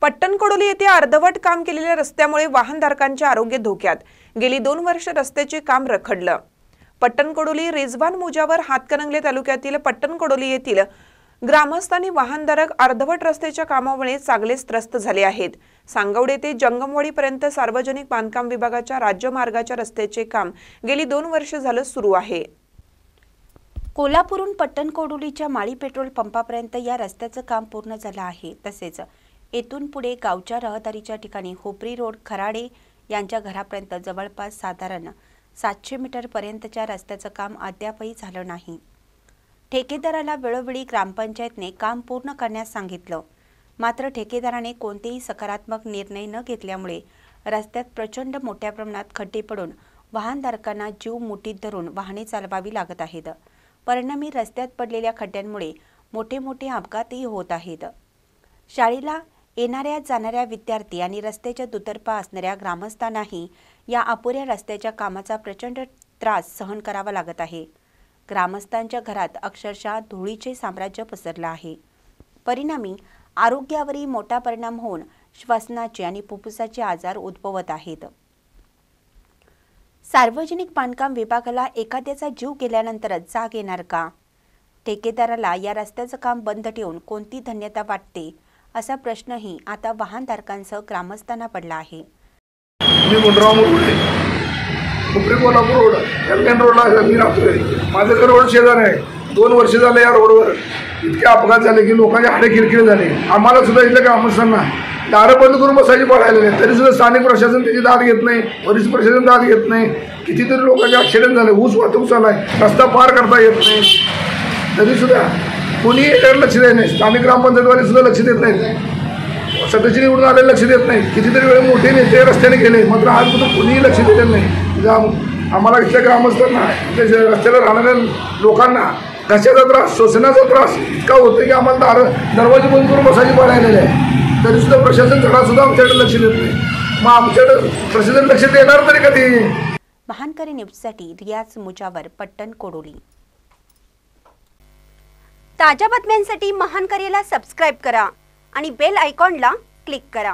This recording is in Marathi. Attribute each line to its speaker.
Speaker 1: पट्टणकोडोली येथे अर्धवट काम केलेल्या रस्त्यामुळे वाहनधारकांचे आरोग्य धोक्यात। गेली 2 वर्ष रस्त्याचे काम रखडलं। पट्टणकोडोली रिजवान मुजावर हातकणंगले तालुक्यातील पट्टणकोडोली येथील ग्रामस्थांनी वाहनधारक अर्धवट रस्त्याच्या कामामुळे चांगलेच त्रस्त झाले आहेत। सांगवडे ते जंगमवाडी पर्यंत सार्वजनिक बांधकाम विभागाच्या राज्यमार्गाच्या रस्त्याचे काम गेली 2 वर्ष झालं सुरू आहे।
Speaker 2: कोल्हापूरहून पट्टणकोडोलीच्या माळी पेट्रोल पंपापर्यंत या रस्त्याचं काम पूर्ण झालं आहे। तसेच येथून पुढे गावच्या रहदारीच्या ठिकाणी होपरी रोड खराडे यांच्या घरापर्यंत जवळपास साधारण 700 मीटर पर्यंतच्या रस्त्याचं काम अद्यापही झालं नाही। ठेकेदाराला वेळोवेळी ग्रामपंचायतने काम पूर्ण करण्यास सांगितलं, मात्र ठेकेदाराने कोणतेही सकारात्मक निर्णय न घेतल्यामुळे रस्त्यात प्रचंड मोठ्या प्रमाणात खड्डे पडून वाहनधारकांना जीव मुठीत धरून वाहने चालवावी लागत आहेत। परिणामी रस्त्यात पडलेल्या खड्ड्यांमुळे मोठे अपघातही होत आहेत। शाळेला येणाऱ्या जाणाऱ्या विद्यार्थी आणि रस्त्याच्या दुतर्फा असणाऱ्या ग्रामस्थांनाही या अपुऱ्या रस्त्याच्या कामाचा प्रचंड त्रास सहन करावा लागत आहे। ग्रामस्थांच्या घरात अक्षरशः धुळीचे साम्राज्य पसरलं आहे। परिणामी आरोग्यावरही मोठा परिणाम होऊन श्वसनाचे आणि फुफ्फुसाचे आजार उद्भवत आहेत। सार्वजनिक बांधकाम विभागाला एखाद्याचा जीव गेल्यानंतरच जाग येणार का? ठेकेदाराला या रस्त्याचं काम बंद ठेवून कोणती धन्यता वाटते, असा प्रश्नही आता वाहनधारकांसह ग्रामस्थांना पडला आहे।
Speaker 3: कोपरी कोल्हापूर रोड या मेन रोडला मी राहतोय। माझं घर रोड शेजार आहे। 2 वर्ष झाले या रोडवर इतके अपघात झाले की लोकांचे हाडे किरकिरे झाले। आम्हाला सुद्धा इथल्या ग्रामस्थांना दारं बंद करून बसायची पडायला आहे, तरी सुद्धा स्थानिक प्रशासन त्याची दाद घेत नाही, वरिष्ठ प्रशासन दाद घेत नाही। कितीतरी लोकांचे ॲक्सिडेंट झाले, ऊस वाहतूक चाललाय, रस्ता पार करता येत नाही, तरी सुद्धा कोणी याच्याकडे लक्ष देत नाही। स्थानिक ग्रामपंचायतवाले सुद्धा लक्ष देत नाहीत, सध्याची निवडून आले लक्ष देत नाही। कितीतरी वेळ मोठे नेते रस्त्याने गेले, मात्र आजपर्यंत कोणीही लक्ष देत नाही। आम्हाला इथल्या ग्रामस्थांना रस्त्याला राहणाऱ्या लोकांना घशाचा त्रास, श्वसनाचा त्रास इतका होतो की आम्हाला दरवाजे बंद करून बसायची पडायलेली आहे, तरी सुद्धा प्रशासन जरा सुद्धा आमच्याकडे लक्ष देत नाही। मग आमच्याकडे प्रशासन लक्ष देणार तरी कधी?
Speaker 2: महानकरी न्यूजसाठी रियाज मुजावर, पट्टणकोडोली। ताज्या बातम्यांसाठी महानकरीला सबस्क्राइब करा आणि बेल आयकॉनला क्लिक करा।